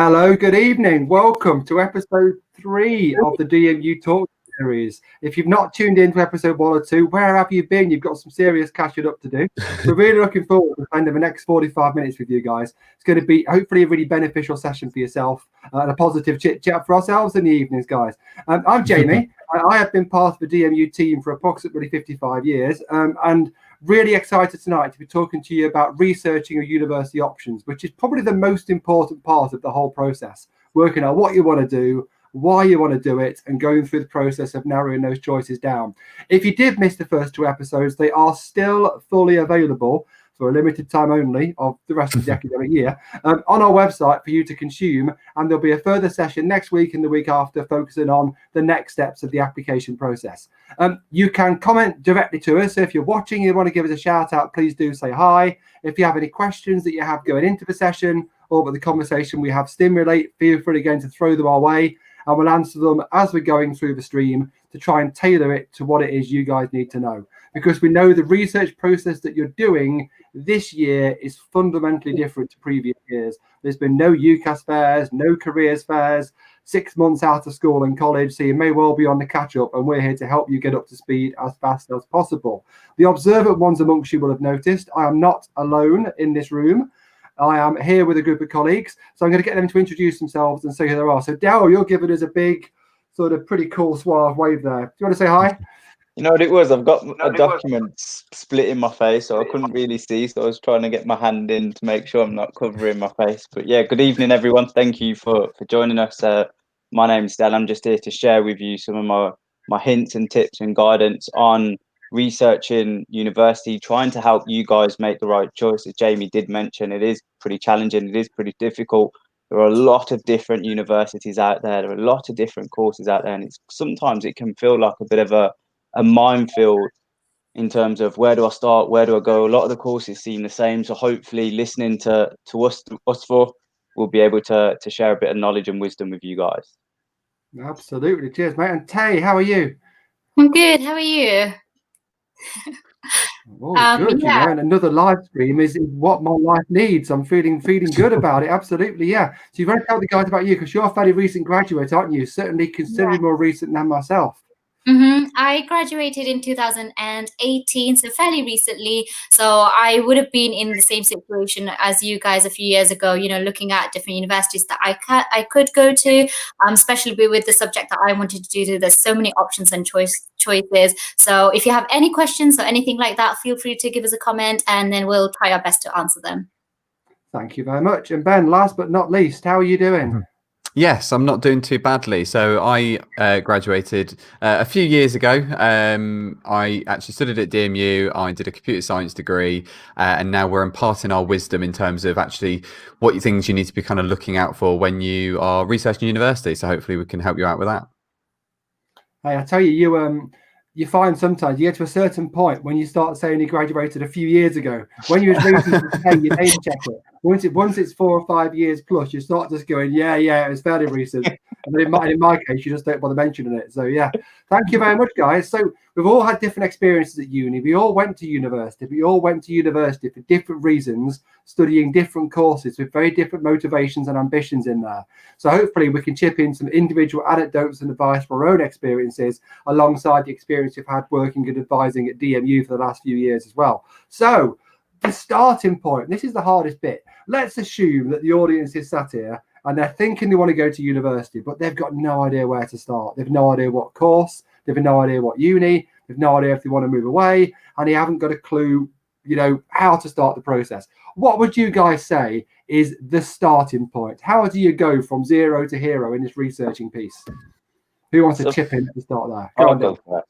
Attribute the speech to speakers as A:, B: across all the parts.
A: Hello, good evening. Welcome to episode 3 of the DMUTalks series. If you've not tuned in to episode 1 or 2, where have you been? You've got some serious catching up to do. We're really looking forward to spending the next 45 minutes with you guys. It's going to be hopefully a really beneficial session for yourself and a positive chit chat for ourselves in the evenings, guys. I'm Jamie. I have been part of the DMU team for approximately 55 years and really excited tonight to be talking to you about researching your university options, which is probably the most important part of the whole process. Working out what you want to do, why you want to do it, and going through the process of narrowing those choices down. If you did miss the first 2 episodes, they are still fully available for a limited time only of the rest of the academic year on our website for you to consume. And there'll be a further session next week and the week after focusing on the next steps of the application process. You can comment directly to us. So if you're watching, you want to give us a shout out, please do say hi. If you have any questions that you have going into the session or about the conversation we have stimulate, feel free again to throw them our way and we'll answer them as we're going through the stream to try and tailor it to what it is you guys need to know. Because we know the research process that you're doing this year is fundamentally different to previous years. There's been no UCAS fairs, no careers fairs, 6 months out of school and college, so you may well be on the catch-up, and we're here to help you get up to speed as fast as possible. The observant ones amongst you will have noticed I am not alone in this room. I am here with a group of colleagues, so I'm going to get them to introduce themselves and say who they are. So, Daryl, you're giving us a big, sort of pretty cool suave wave there. Do you want to say hi?
B: You know what it was? I've got a document split in my face, so I couldn't really see. So I was trying to get my hand in to make sure I'm not covering my face. But yeah, good evening, everyone. Thank you for joining us. My name's Del. I'm just here to share with you some of my hints and tips and guidance on researching university, trying to help you guys make the right choice. As Jamie did mention, it is pretty challenging. It is pretty difficult. There are a lot of different universities out there. There are a lot of different courses out there, and sometimes it can feel like a bit of a minefield in terms of where do I start, where do I go. A lot of the courses seem the same, so hopefully listening to us four, we'll be able to share a bit of knowledge and wisdom with you guys.
A: Absolutely. Cheers, mate. And Tay, how are you?
C: I'm good. How are you?
A: Oh, good.
C: Yeah.
A: You know, and another live stream is what my life needs. I'm feeling good about it. Absolutely, yeah. So you've got to tell the guys about you because you're a fairly recent graduate, aren't you? Certainly considerably more recent than myself.
C: I graduated in 2018, so fairly recently. So I would have been in the same situation as you guys a few years ago, you know, looking at different universities that I could go to, especially with the subject that I wanted to do. There's so many options and choices. So if you have any questions or anything like that, feel free to give us a comment and then we'll try our best to answer them.
A: Thank you very much. And Ben, last but not least, how are you doing?
D: Yes, I'm not doing too badly. So I graduated a few years ago. I actually studied at DMU. I did a computer science degree, and now we're imparting our wisdom in terms of actually what things you need to be kind of looking out for when you are researching university. So hopefully we can help you out with that.
A: Hey, I tell you, you find sometimes you get to a certain point when you start saying you graduated a few years ago. When you was reading to say you name check it. Once it's 4 or 5 years plus, you start just going, yeah, it was fairly recent. And then in my case, you just don't bother mentioning it. So yeah, thank you very much, guys. So we've all had different experiences at uni. We all went to university. We all went to university for different reasons, studying different courses with very different motivations and ambitions in there. So hopefully we can chip in some individual anecdotes and advice for our own experiences alongside the experience you've had working and advising at DMU for the last few years as well. So the starting point, this is the hardest bit. Let's assume that the audience is sat here and they're thinking they want to go to university, but they've got no idea where to start. They've no idea what course, they've no idea what uni, they've no idea if they want to move away, and they haven't got a clue, you know, how to start the process. What would you guys say is the starting point? How do you go from zero to hero in this researching piece? Who wants to chip in at the start there?
B: Go on.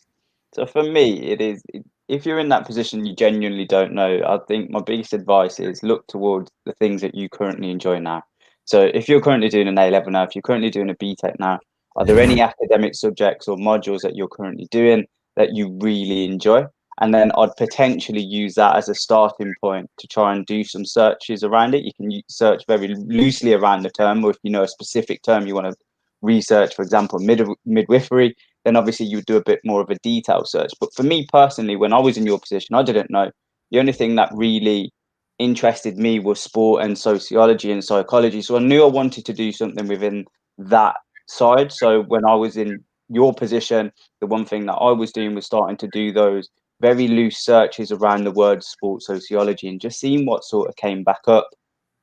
B: So for me, it is, if you're in that position you genuinely don't know, I think my biggest advice is look towards the things that you currently enjoy now. So if you're currently doing an A-level now, if you're currently doing a BTEC now, are there any academic subjects or modules that you're currently doing that you really enjoy? And then I'd potentially use that as a starting point to try and do some searches around it. You can search very loosely around the term, or if you know a specific term you want to research, for example, midwifery, then obviously you would do a bit more of a detailed search. But for me personally, when I was in your position, I didn't know. The only thing that really interested me was sport and sociology and psychology. So I knew I wanted to do something within that side. So when I was in your position, the one thing that I was doing was starting to do those very loose searches around the word sport sociology and just seeing what sort of came back up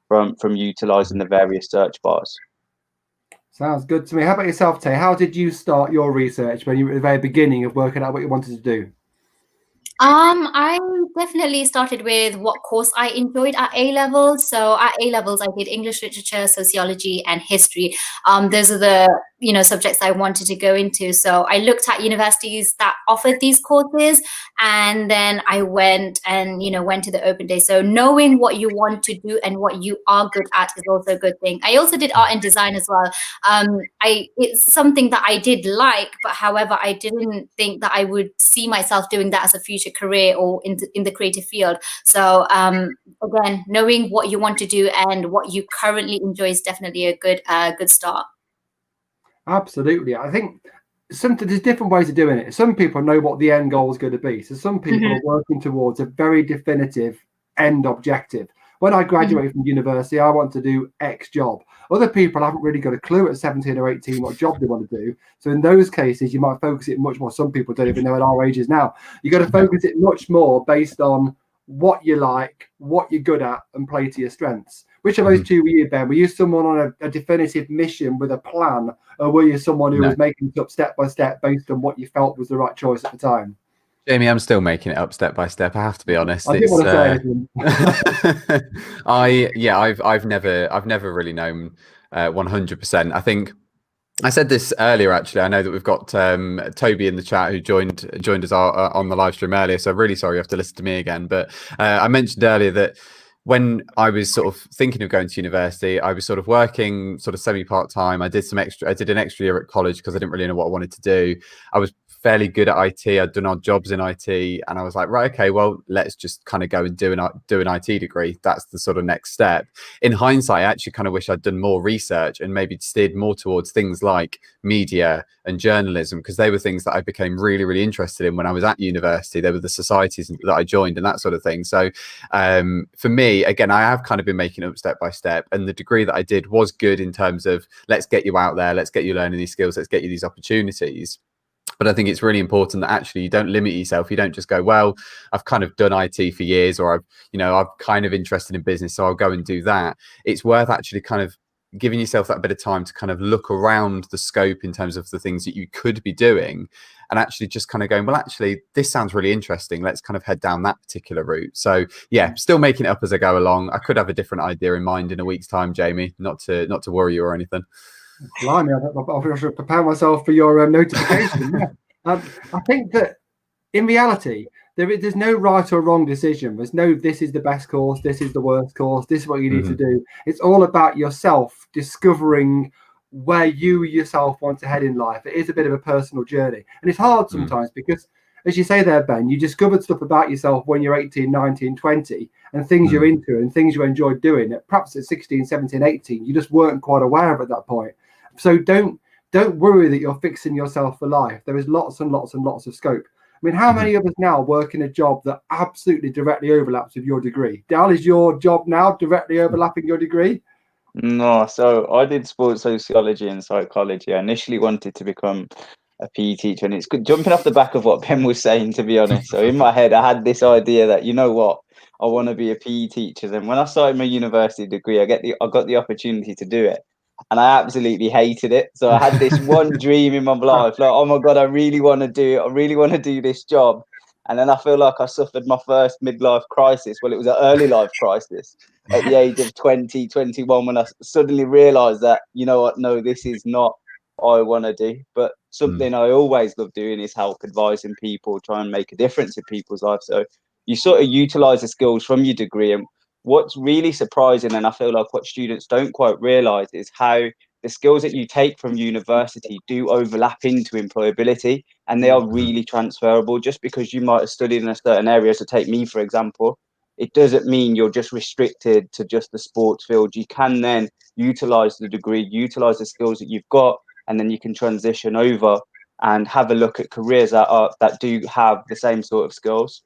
B: from utilizing the various search bars.
A: Sounds good to me. How about yourself, Tay? How did you start your research when you were at the very beginning of working out what you wanted to do?
C: I definitely started with what course I enjoyed at A levels. So at A levels, I did English literature, sociology, and history. Those are the subjects I wanted to go into. So I looked at universities that offered these courses, and then I went and went to the open day. So knowing what you want to do and what you are good at is also a good thing. I also did art and design as well. It's something that I did like, but however, I didn't think that I would see myself doing that as a future career or in the creative field. So again, knowing what you want to do and what you currently enjoy is definitely a good start.
A: Absolutely. I think there's different ways of doing it. Some people know what the end goal is going to be. So some people are working towards a very definitive end objective. When I graduated from university, I want to do X job. Other people haven't really got a clue at 17 or 18 what job they want to do. So in those cases, you might focus it much more. Some people don't even know at our ages now. You got to focus it much more based on what you like, what you're good at, and play to your strengths. Which of those two were you, Ben? Were you someone on a definitive mission with a plan, or were you someone who was making it up step by step based on what you felt was the right choice at the time?
D: Jamie, I'm still making it up step by step. I have to be honest.
A: I didn't want to say anything.
D: I've never really known 100%. I think I said this earlier. Actually, I know that we've got Toby in the chat who joined us on the live stream earlier. So really sorry you have to listen to me again. But I mentioned earlier that when I was sort of thinking of going to university, I was sort of working sort of semi part time. I did an extra year at college because I didn't really know what I wanted to do. I was fairly good at IT. I'd done odd jobs in IT, and I was like, right, okay, well, let's just kind of go and do an IT degree. That's the sort of next step. In hindsight, I actually kind of wish I'd done more research and maybe steered more towards things like media and journalism, because they were things that I became really, really interested in when I was at university. They were the societies that I joined and that sort of thing. So for me, again, I have kind of been making it up step by step, and the degree that I did was good in terms of let's get you out there, let's get you learning these skills, let's get you these opportunities. But I think it's really important that actually you don't limit yourself. You don't just go, well, I've kind of done IT for years, or I'm kind of interested in business, so I'll go and do that. It's worth actually kind of giving yourself that bit of time to kind of look around the scope in terms of the things that you could be doing, and actually just kind of going, well, actually, this sounds really interesting. Let's kind of head down that particular route. So yeah, still making it up as I go along. I could have a different idea in mind in a week's time, Jamie, not to worry you or anything.
A: Blimey, I should prepare myself for your notification. I think that in reality, there's no right or wrong decision. There's no, this is the best course, this is the worst course, this is what you need to do. It's all about yourself discovering where you yourself want to head in life. It is a bit of a personal journey. And it's hard sometimes because, as you say there, Ben, you discovered stuff about yourself when you're 18, 19, 20, and things you're into and things you enjoyed doing. Perhaps at 16, 17, 18, you just weren't quite aware of at that point. So don't worry that you're fixing yourself for life. There is lots and lots and lots of scope. I mean, how many of us now work in a job that absolutely directly overlaps with your degree? Dal, is your job now directly overlapping your degree?
B: No, so I did sports sociology and psychology. I initially wanted to become a PE teacher, and it's good jumping off the back of what Ben was saying, to be honest. So in my head, I had this idea that, you know what, I want to be a PE teacher. And when I started my university degree, I got the opportunity to do it, and I absolutely hated it. So I had this one dream in my life, like, oh my God, I really want to do it. I really want to do this job. And then I feel like I suffered my first midlife crisis. Well, it was an early life crisis at the age of 20, 21, when I suddenly realized that, you know what, no, this is not what I want to do. But something I always love doing is help advising people, try and make a difference in people's lives. So you sort of utilize the skills from your degree. And what's really surprising, and I feel like what students don't quite realize, is how the skills that you take from university do overlap into employability, and they are really transferable. Just because you might have studied in a certain area, so take me, for example, it doesn't mean you're just restricted to just the sports field. You can then utilize the degree, utilize the skills that you've got, and then you can transition over and have a look at careers that do have the same sort of skills.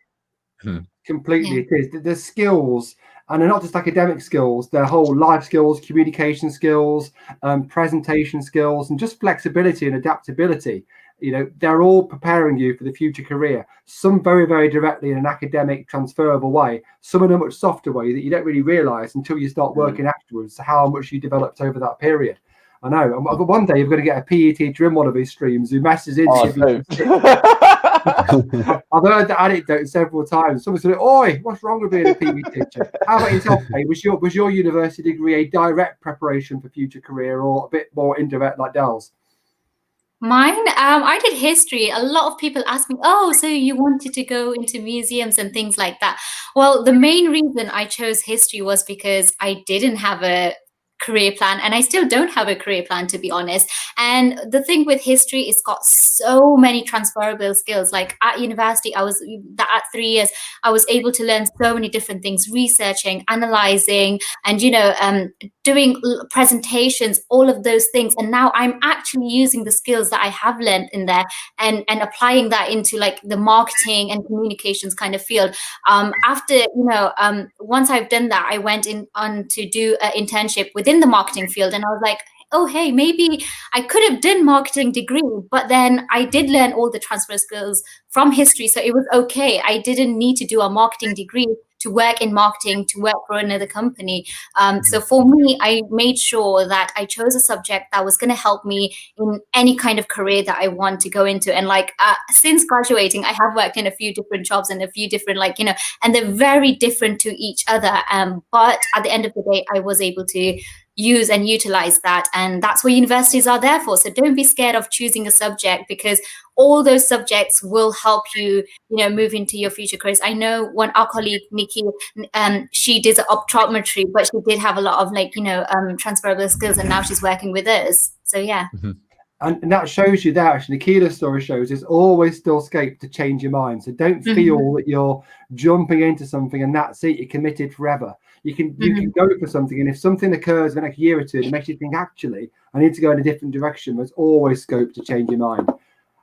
A: Completely, it is. The skills, and they're not just academic skills, they're whole life skills, communication skills, presentation skills, and just flexibility and adaptability. You know, they're all preparing you for the future career. Some very, very directly in an academic, transferable way. Some in a much softer way that you don't really realise until you start working afterwards, how much you developed over that period. I know. And one day you're going to get a PE teacher in one of these streams who messes in. I've heard that anecdote several times. Someone said, "Oi, what's wrong with being a PE teacher?" How about yourself, Kate? Was your university degree a direct preparation for future career, or a bit more indirect like Dell's?
C: Mine, I did history. A lot of people ask me, "Oh, so you wanted to go into museums and things like that?" Well, the main reason I chose history was because I didn't have a career plan, and I still don't have a career plan, to be honest. And the thing with history, it's got so many transferable skills. Like at university, at 3 years, I was able to learn so many different things: researching, analyzing, and doing presentations, all of those things. And now I'm actually using the skills that I have learned in there and applying that into like the marketing and communications kind of field. After once I've done that, I went on to do an internship within the marketing field, and I was like, oh, hey, maybe I could have done marketing degree, but then I did learn all the transfer skills from history, so it was okay. I didn't need to do a marketing degree to work in marketing, to work for another company. So for me, I made sure that I chose a subject that was going to help me in any kind of career that I want to go into. And since graduating, I have worked in a few different jobs and a few different and they're very different to each other. But at the end of the day, I was able to use and utilize that, and that's what universities are there for. So don't be scared of choosing a subject, because all those subjects will help you move into your future careers. I know one our colleague Nikki, she did optometry, but she did have a lot of transferable skills, and now she's working with us. So yeah.
A: And that shows you that actually Nikila's story shows there's always still scope to change your mind. So don't feel that you're jumping into something and that's it, you're committed forever. You can go for something, and if something occurs in the next year or two that makes you think, actually, I need to go in a different direction, there's always scope to change your mind.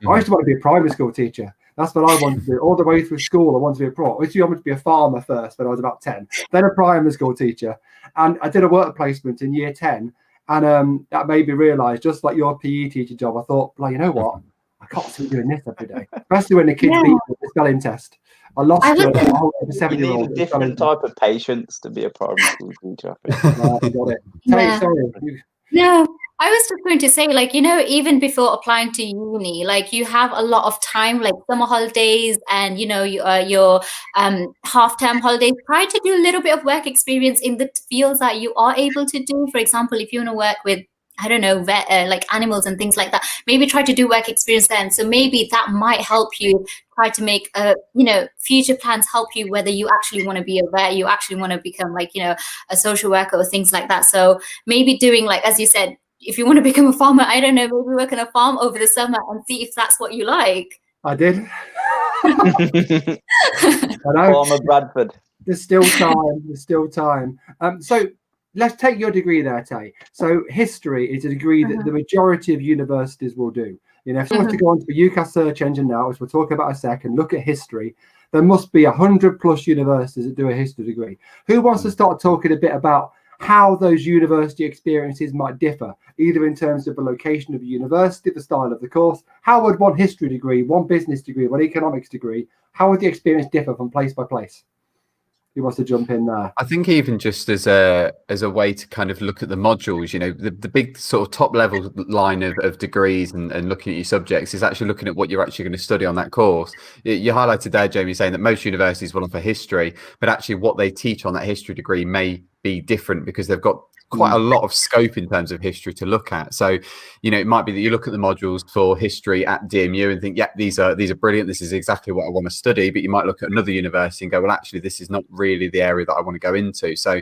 A: I used to want to be a primary school teacher. That's what I wanted to do. All the way through school, I wanted to be a pro. I wanted to be a farmer first when I was about 10, then a primary school teacher. And I did a work placement in year 10. And that made me realise, just like your PE teacher job, I thought, well, you know what? I can't see doing this every day, especially when the kids beat the spelling test. I lost a 7-year-old.
B: You need a different type of patience to be a primary school teacher.
A: You got it. Sorry.
C: No, I was just going to say, even before applying to uni, you have a lot of time, like summer holidays and, your half-term holidays. Try to do a little bit of work experience in the fields that you are able to do. For example, if you want to work with, I don't know, animals and things like that, maybe try to do work experience then. So maybe that might help you try to make, future plans help you, whether you actually want to be a vet, you actually want to become a social worker or things like that. So maybe doing, as you said, if you want to become a farmer, I don't know, maybe work on a farm over the summer and see if that's what you like.
A: I did.
B: Farmer Bradford.
A: There's still time. So let's take your degree there, Tay. So history is a degree that the majority of universities will do. If someone wants to go onto the UCAS search engine now, as we'll talk about in a second, look at history, there must be 100+ universities that do a history degree. Who wants to start talking a bit about how those university experiences might differ, either in terms of the location of the university, the style of the course? How would one history degree, one business degree, one economics degree, how would the experience differ from place by place? Who wants to jump in there?
D: I think even just as a way to kind of look at the modules, the big sort of top level line of degrees and looking at your subjects is actually looking at what you're actually going to study on that course. You highlighted there, Jamie, saying that most universities will offer history, but actually what they teach on that history degree may be different because they've got quite a lot of scope in terms of history to look at. So, it might be that you look at the modules for history at DMU and think, yeah, these are brilliant. This is exactly what I want to study. But you might look at another university and go, well, actually, this is not really the area that I want to go into. So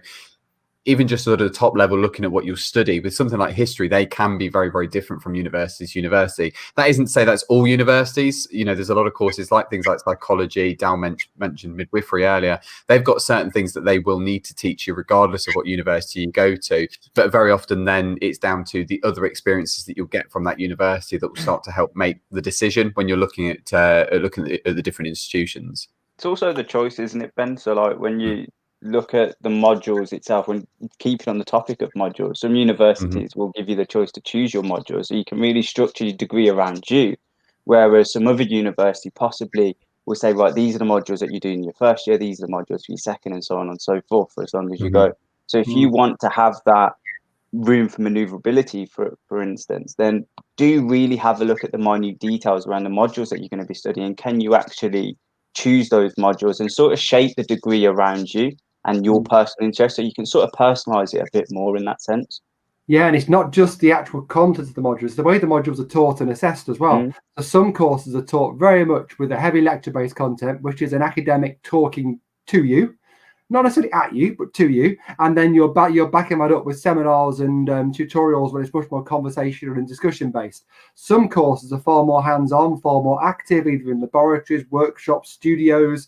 D: even just sort of the top level, looking at what you'll study with something like history, they can be very, very different from university to university. That isn't to say that's all universities. There's a lot of courses like things like psychology. Dal mentioned midwifery earlier. They've got certain things that they will need to teach you regardless of what university you go to. But very often then it's down to the other experiences that you'll get from that university that will start to help make the decision when you're looking at the different institutions.
B: It's also the choice, isn't it, Ben? So like when you look at the modules itself, when keeping on the topic of modules, some universities will give you the choice to choose your modules, so you can really structure your degree around you, whereas some other university possibly will say, right, these are the modules that you do in your first year, these are the modules for your second, and so on and so forth, for as long as you go. So if you want to have that room for maneuverability, for instance, then do really have a look at the minute details around the modules that you're going to be studying. Can you actually choose those modules and sort of shape the degree around you and your personal interest, so you can sort of personalize it a bit more in that sense?
A: Yeah, and it's not just the actual content of the modules, it's the way the modules are taught and assessed as well. So some courses are taught very much with a heavy lecture-based content, which is an academic talking to you, not necessarily at you, but to you. And then you're backing that up with seminars and tutorials where it's much more conversational and discussion based. Some courses are far more hands-on, far more active, either in laboratories, workshops, studios,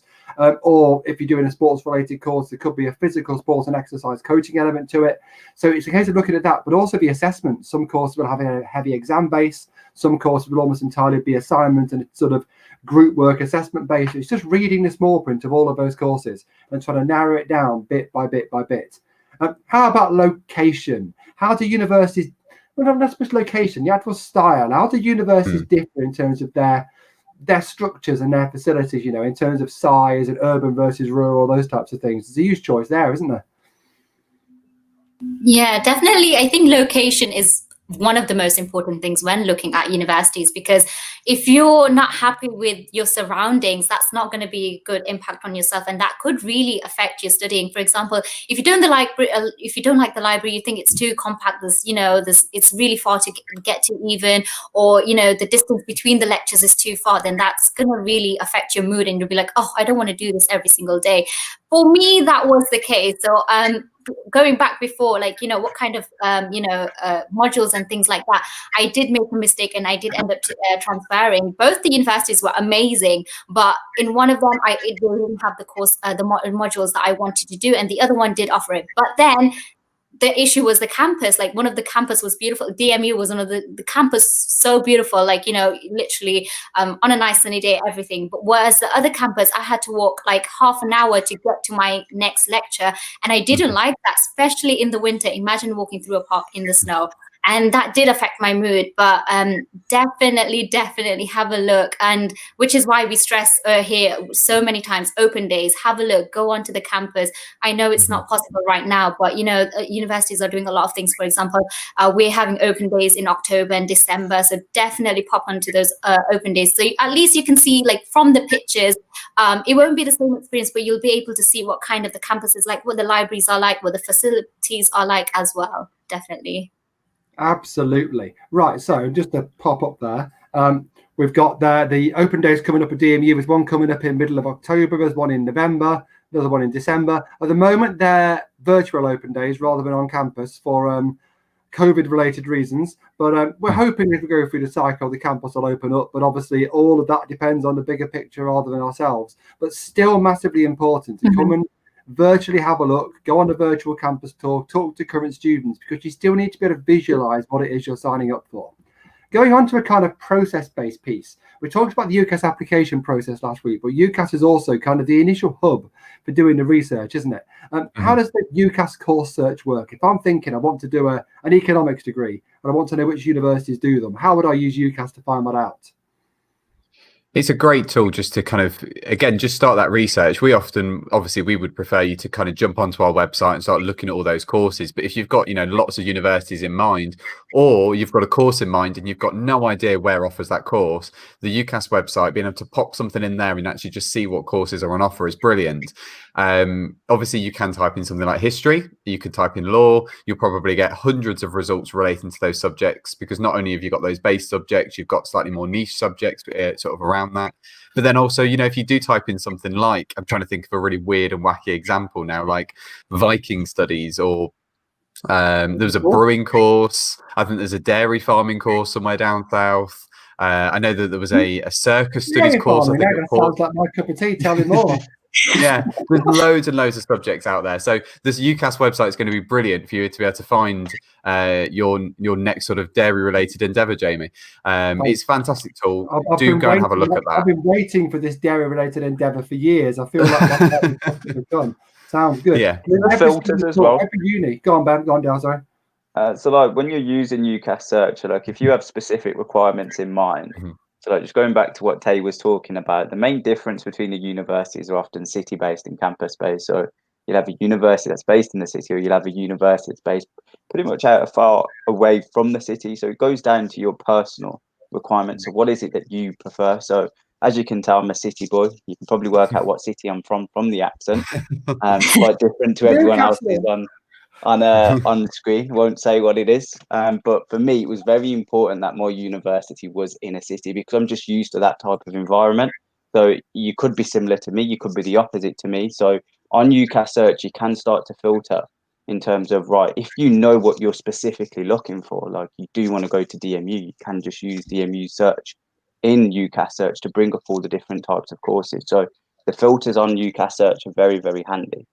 A: or if you're doing a sports-related course, there could be a physical sports and exercise coaching element to it. So it's a case of looking at that, but also the assessment. Some courses will have a heavy exam base. Some courses will almost entirely be assignment and sort of group work assessment based. It's just reading the small print of all of those courses and trying to narrow it down bit by bit by bit. How about location? How do universities, well, not just location, the actual style, how do universities differ in terms of their structures and their facilities, you know, in terms of size and urban versus rural, those types of things? There's a huge choice there, isn't there?
C: Yeah, definitely. I think location is one of the most important things when looking at universities, because if you're not happy with your surroundings, that's not going to be a good impact on yourself, and that could really affect your studying. For example, if you don't like the library, you think it's too compact, it's really far to get to even, or the distance between the lectures is too far, then that's going to really affect your mood, and you'll be like, oh, I don't want to do this every single day. For me, that was the case. So going back before, what kind of modules and things like that, I did make a mistake, and I did end up transferring. Both the universities were amazing, but in one of them it didn't have the course, the modules that I wanted to do, and the other one did offer it. But then the issue was the campus. Like, one of the campus was beautiful. DMU was one of the campus, so beautiful, literally on a nice sunny day, everything. But whereas the other campus, I had to walk like half an hour to get to my next lecture, and I didn't like that, especially in the winter. Imagine walking through a park in the snow. And that did affect my mood. But definitely have a look, and which is why we stress here so many times, open days. Have a look, go onto the campus. I know it's not possible right now, but universities are doing a lot of things. For example, we're having open days in October and December, so definitely pop onto those open days, so at least you can see, like, from the pictures. It won't be the same experience, but you'll be able to see what kind of the campus is like, what the libraries are like, what the facilities are like as well. Definitely.
A: Absolutely. Right, so just to pop up there, we've got the open days coming up at DMU. There's one coming up in middle of October, there's one in November, another one in December. At the moment, they're virtual open days rather than on campus for COVID-related reasons. But we're hoping as we go through the cycle, the campus will open up. But obviously, all of that depends on the bigger picture rather than ourselves. But still massively important to come and virtually have a look, go on a virtual campus tour, talk to current students, because you still need to be able to visualize what it is you're signing up for. Going on to a kind of process-based piece, we talked about the UCAS application process last week, but UCAS is also kind of the initial hub for doing the research, isn't it? How does the UCAS course search work? If I'm thinking I want to do an economics degree and I want to know which universities do them, how would I use UCAS to find that out?
D: It's a great tool just to kind of, again, just start that research. Obviously we would prefer you to kind of jump onto our website and start looking at all those courses. But if you've got, lots of universities in mind, or you've got a course in mind and you've got no idea where offers that course, the UCAS website, being able to pop something in there and actually just see what courses are on offer is brilliant. Obviously you can type in something like history, you could type in law, you'll probably get hundreds of results relating to those subjects, because not only have you got those base subjects, you've got slightly more niche subjects sort of around that. But then also, if you do type in something like, I'm trying to think of a really weird and wacky example now, like Viking studies, or there was a brewing course, I think there's a dairy farming course somewhere down south. I know that there was a circus studies course.
A: That sounds like my cup of tea. Tell me more.
D: Yeah, there's loads and loads of subjects out there. So this UCAS website is going to be brilliant for you to be able to find your next sort of dairy related endeavour, Jamie. It's a fantastic tool. Do go and have a look at that.
A: I've been waiting for this dairy related endeavour for years. I feel like that's what we've done. Sounds good.
B: Yeah, the filters as well.
A: Every uni. Go on, Ben. Go on, Dale. Sorry.
B: So like when you're using UCAS search, like if you have specific requirements in mind, so like just going back to what Tay was talking about, the main difference between the universities are often city-based and campus-based. So you'll have a university that's based in the city, or you'll have a university that's based pretty much out far away from the city. So it goes down to your personal requirements. So what is it that you prefer? So as you can tell, I'm a city boy. You can probably work out what city I'm from the accent. Quite different to everyone else's on screen. Won't say what it is, but for me it was very important that my university was in a city, because I'm just used to that type of environment. So you could be similar to me, you could be the opposite to me. So on UCAS search you can start to filter in terms of, right, if you know what you're specifically looking for, like you do want to go to DMU, you can just use DMU search in UCAS search to bring up all the different types of courses. So the filters on UCAS search are very, very handy.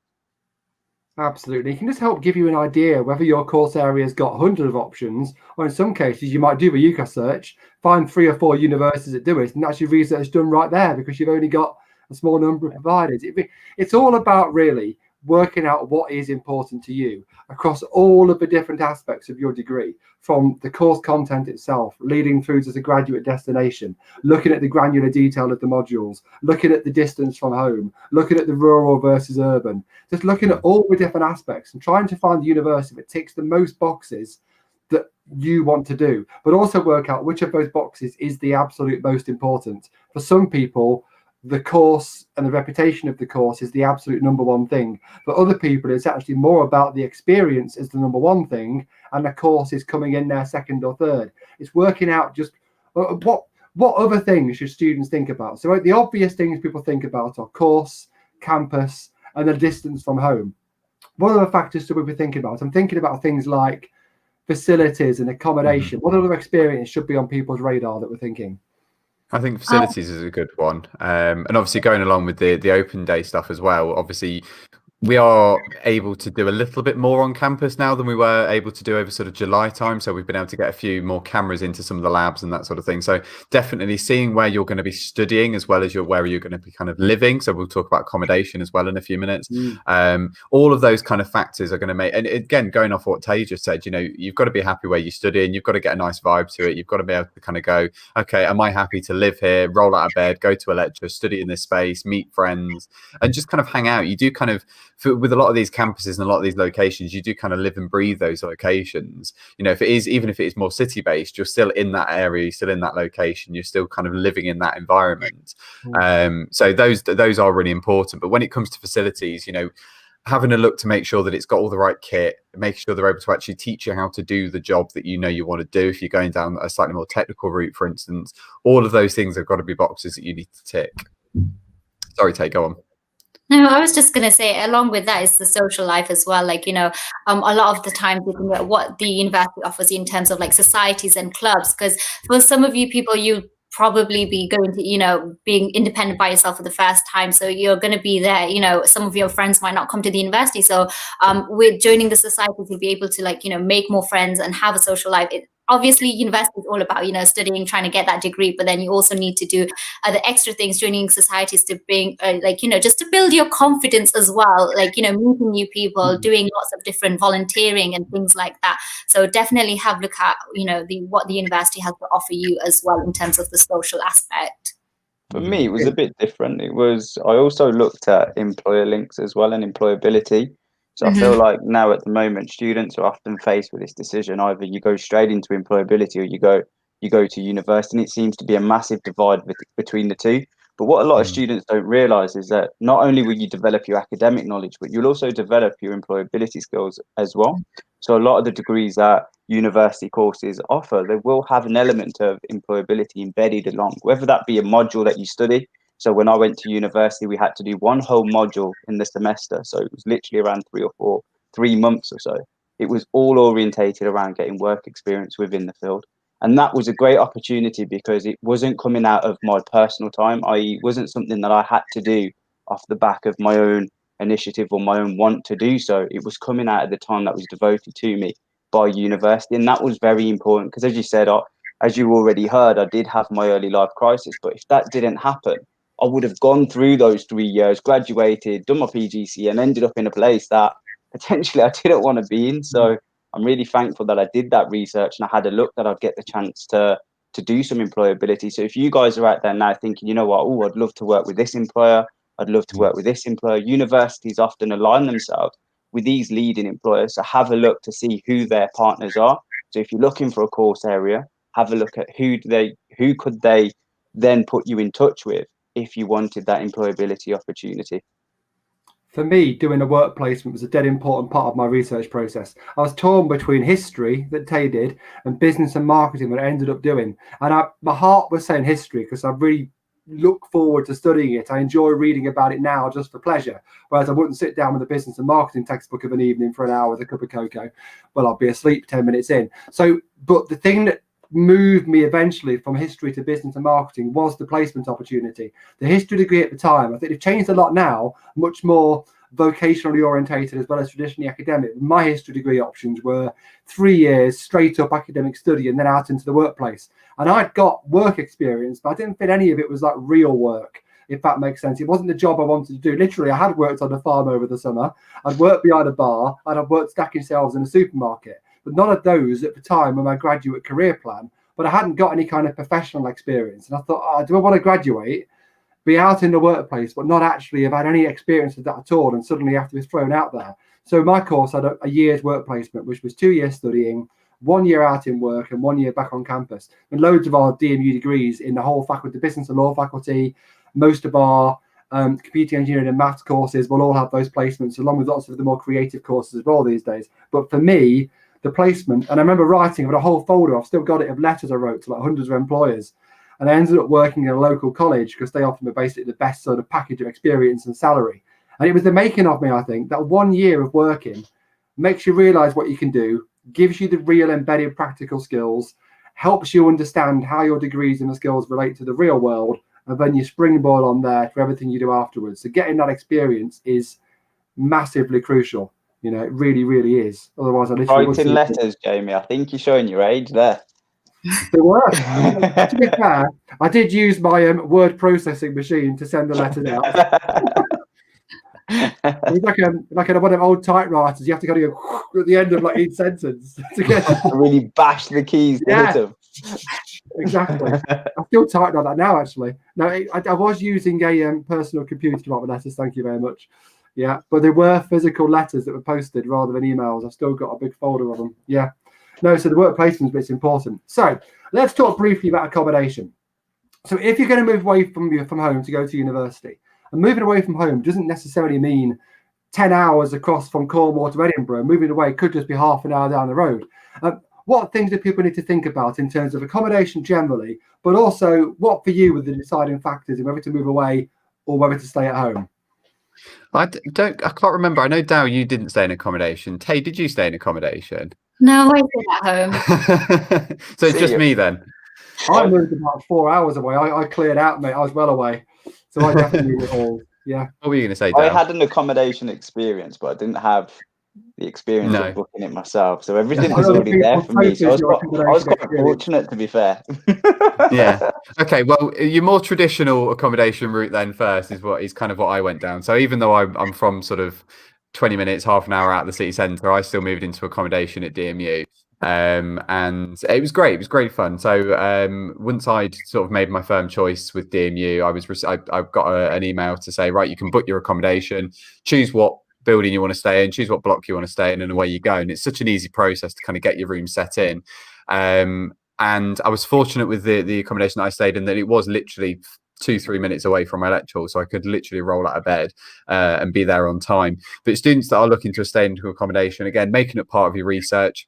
A: Absolutely. It can just help give you an idea whether your course area has got hundreds of options, or in some cases you might do a UCAS search, find 3 or 4 universities that do it, and actually research done right there because you've only got a small number of providers. It's all about really working out what is important to you across all of the different aspects of your degree, from the course content itself, leading through to the graduate destination, looking at the granular detail of the modules, looking at the distance from home, looking at the rural versus urban, just looking at all the different aspects and trying to find the university that ticks the most boxes that you want to do, but also work out which of those boxes is the absolute most important. For some people, the course and the reputation of the course is the absolute number one thing. For other people, it's actually more about the experience as the number one thing, and the course is coming in there second or third. It's working out just what other things should students think about. So the obvious things people think about are course, campus, and the distance from home. What other factors should we be thinking about? I'm thinking about things like facilities and accommodation. What other experience should be on people's radar that we're thinking?
D: I think facilities is a good one, and obviously going along with the open day stuff as well. Obviously, we are able to do a little bit more on campus now than we were able to do over sort of July time. So we've been able to get a few more cameras into some of the labs and that sort of thing. So definitely seeing where you're going to be studying as well as where you're going to be kind of living. So we'll talk about accommodation as well in a few minutes. All of those kind of factors are going to make, and again, going off what Tay just said, you've got to be happy where you study and you've got to get a nice vibe to it. You've got to be able to kind of go, okay, am I happy to live here, roll out of bed, go to a lecture, study in this space, meet friends, and just kind of hang out. You do kind of, with a lot of these campuses and a lot of these locations, you do kind of live and breathe those locations. If it is, even if it is more city based, you're still in that area, you're still in that location, you're still kind of living in that environment. So those are really important. But when it comes to facilities, having a look to make sure that it's got all the right kit, making sure they're able to actually teach you how to do the job that you want to do. If you're going down a slightly more technical route, for instance, all of those things have got to be boxes that you need to tick. Sorry, Tay, go on.
C: No, I was just going to say, along with that is the social life as well. Like, a lot of the time you can get what the university offers you in terms of like societies and clubs, because for some of you people, you probably be going to, being independent by yourself for the first time. So you're going to be there, some of your friends might not come to the university. So with joining the society, you'll be able to make more friends and have a social life. Obviously, university is all about, studying, trying to get that degree, but then you also need to do the extra things, joining societies to bring, just to build your confidence as well, meeting new people, doing lots of different volunteering and things like that. So definitely have a look at, what the university has to offer you as well in terms of the social aspect.
B: For me, it was a bit different. I also looked at employer links as well and employability. So I feel like now at the moment, students are often faced with this decision. Either you go straight into employability or you go to university, and it seems to be a massive divide between the two. But what a lot of students don't realise is that not only will you develop your academic knowledge, but you'll also develop your employability skills as well. So a lot of the degrees that university courses offer, they will have an element of employability embedded along, whether that be a module that you study. So when I went to university, we had to do one whole module in the semester. So it was literally around 3 months or so. It was all orientated around getting work experience within the field. And that was a great opportunity because it wasn't coming out of my personal time. It wasn't something that I had to do off the back of my own initiative or my own want to do so. It was coming out of the time that was devoted to me by university, and that was very important because, as you said, as you already heard, I did have my early life crisis. But if that didn't happen, I would have gone through those 3 years, graduated, done my PGC, and ended up in a place that potentially I didn't want to be in. So I'm really thankful that I did that research and I had a look that I'd get the chance to do some employability. So if you guys are out there now thinking, you know what, oh, I'd love to work with this employer, I'd love to work with this employer. Universities often align themselves with these leading employers. So have a look to see who their partners are. So if you're looking for a course area, have a look at who could they then put you in touch with if you wanted that employability opportunity.
A: For me, doing a work placement was a dead important part of my research process. I was torn between history, that Tay did, and business and marketing, that I ended up doing. And my heart was saying history because I really look forward to studying it. I enjoy reading about it now just for pleasure, whereas I wouldn't sit down with a business and marketing textbook of an evening for an hour with a cup of cocoa. Well, I'll be asleep 10 minutes in. So, but the thing that moved me eventually from history to business and marketing was the placement opportunity. The history degree at the time, I think they've changed a lot now, much more vocationally orientated as well as traditionally academic. My history degree options were 3 years straight up academic study and then out into the workplace. And I'd got work experience, but I didn't think any of it was like real work, if that makes sense. It wasn't the job I wanted to do. Literally, I had worked on a farm over the summer. I'd worked behind a bar and I'd worked stacking shelves in a supermarket. But none of those at the time were my graduate career plan. But I hadn't got any kind of professional experience. And I thought, oh, do I want to graduate, be out in the workplace, but not actually have had any experience of that at all, and suddenly have to be thrown out there? So my course had a year's work placement, which was 2 years studying, 1 year out in work, and 1 year back on campus. And loads of our DMU degrees in the whole faculty, the business and law faculty, most of our computing engineering and maths courses will all have those placements, along with lots of the more creative courses as well these days. But for me, the placement, and I remember writing a whole folder, I've still got it, of letters I wrote to like hundreds of employers. And I ended up working in a local college because they offered me basically the best sort of package of experience and salary. And it was the making of me, I think, that 1 year of working makes you realize what you can do, gives you the real embedded practical skills, helps you understand how your degrees and the skills relate to the real world, and then you springboard on there for everything you do afterwards. So getting that experience is massively crucial. You know, it really, really is. Otherwise, I literally
B: writing letters, Jamie. I think you're showing your age there.
A: They were. To be fair, I did use my word processing machine to send the letters out. It was like one of them old typewriters. You have to kind of go at the end of like each sentence to get
B: really bash the keys.
A: Yeah, exactly. I still type like that now. Actually, no, I was using a personal computer to write my letters. Thank you very much. Yeah, but there were physical letters that were posted rather than emails. I've still got a big folder of them. Yeah. No, so the work placement bit's important. So let's talk briefly about accommodation. So if you're going to move away from home to go to university, and moving away from home doesn't necessarily mean 10 hours across from Cornwall to Edinburgh. Moving away could just be half an hour down the road. What things do people need to think about in terms of accommodation generally, but also what for you were the deciding factors in whether to move away or whether to stay at home?
D: I can't remember. I know, Dow, you didn't stay in accommodation. Tay, did you stay in accommodation?
C: No, I stayed at home.
D: So it's just me then.
A: I moved about 4 hours away. I cleared out, mate. I was well away. So I definitely did it all. Yeah.
D: What were you going to say, Dow?
B: I had an accommodation experience, but I didn't have the experience of booking it myself. So everything was already there for me. So I was quite fortunate, to be fair.
D: Yeah. Okay. Well, your more traditional accommodation route then first is kind of what I went down. So even though I'm from sort of 20 minutes, half an hour out of the city centre, I still moved into accommodation at DMU. And it was great. It was great fun. So once I'd sort of made my firm choice with DMU, I got an email to say, right, you can book your accommodation, choose what building you want to stay in, choose what block you want to stay in, and away you go. And it's such an easy process to kind of get your room set in. And I was fortunate with the accommodation that I stayed in that it was literally 2-3 minutes away from my lecture, so I could literally roll out of bed and be there on time. But students that are looking to stay into accommodation, again, making it part of your research,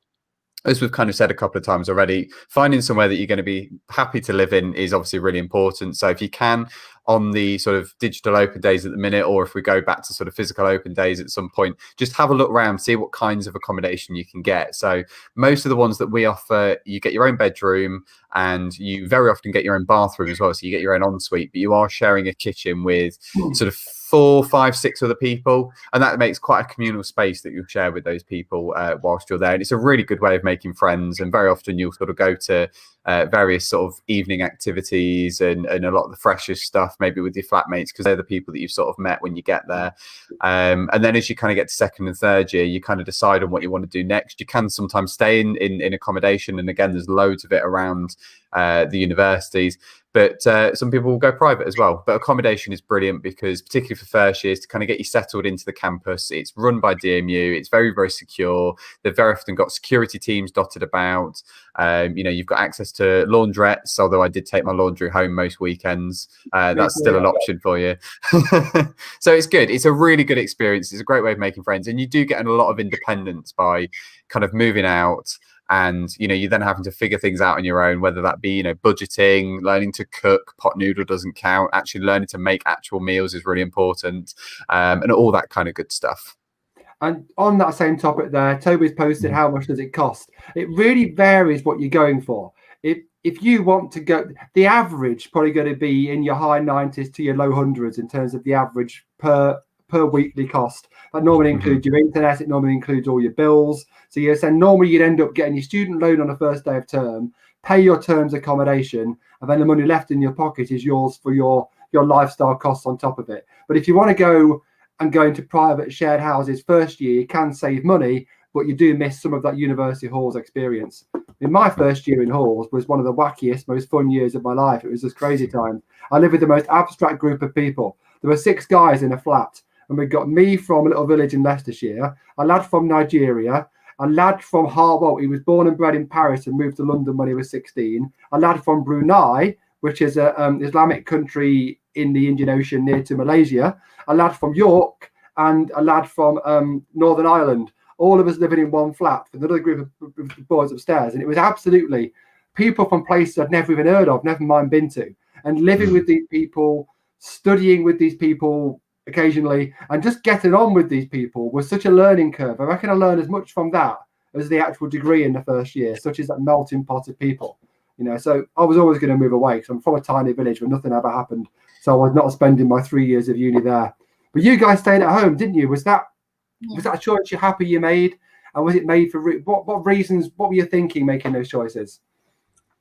D: as we've kind of said a couple of times already, finding somewhere that you're going to be happy to live in is obviously really important. So if you can, on the sort of digital open days at the minute, or if we go back to sort of physical open days at some point, just have a look around, see what kinds of accommodation you can get. So most of the ones that we offer, you get your own bedroom, and you very often get your own bathroom as well, so you get your own ensuite, but you are sharing a kitchen with sort of 4, 5, 6 other people, and that makes quite a communal space that you'll share with those people whilst you're there. And it's a really good way of making friends, and very often you'll sort of go to various sort of evening activities and a lot of the freshest stuff, maybe with your flatmates, because they're the people that you've sort of met when you get there. And then as you kind of get to second and third year, you kind of decide on what you want to do next. You can sometimes stay in accommodation, and again, there's loads of it around the universities. But some people will go private as well. But accommodation is brilliant because, particularly for first years, to kind of get you settled into the campus, it's run by DMU. It's very, very secure. They've very often got security teams dotted about. You've got access to laundrettes, although I did take my laundry home most weekends. That's still an option for you. So it's good. It's a really good experience. It's a great way of making friends. And you do get a lot of independence by kind of moving out. And you're then having to figure things out on your own, whether that be budgeting, learning to cook. Pot noodle doesn't count. Actually learning to make actual meals is really important, and all that kind of good stuff.
A: And on that same topic there, Toby's posted how much does it cost. It really varies what you're going for. If you want to go, the average probably going to be in your high 90s to your low hundreds in terms of the average per weekly cost. That normally includes your internet, it normally includes all your bills. So you're saying normally you'd end up getting your student loan on the first day of term, pay your term's accommodation, and then the money left in your pocket is yours for your lifestyle costs on top of it. But if you want to go into private shared houses first year, you can save money, but you do miss some of that university halls experience. In my first year in halls was one of the wackiest, most fun years of my life. It was just crazy time. I lived with the most abstract group of people. There were 6 guys in a flat, and we got me from a little village in Leicestershire, a lad from Nigeria, a lad from Harwell. He was born and bred in Paris and moved to London when he was 16. A lad from Brunei, which is an Islamic country in the Indian Ocean near to Malaysia. A lad from York, and a lad from Northern Ireland. All of us living in one flat with another group of boys upstairs. And it was absolutely people from places I'd never even heard of, never mind been to. And living with these people, studying with these people occasionally, and just getting on with these people was such a learning curve. I reckon I learned as much from that as the actual degree in the first year, such as that melting pot of people. So I was always going to move away because I'm from a tiny village where nothing ever happened. So I was not spending my 3 years of uni there. But you guys stayed at home, didn't you? Was that a choice you're happy you made? And was it made for what reasons? What were you thinking making those choices?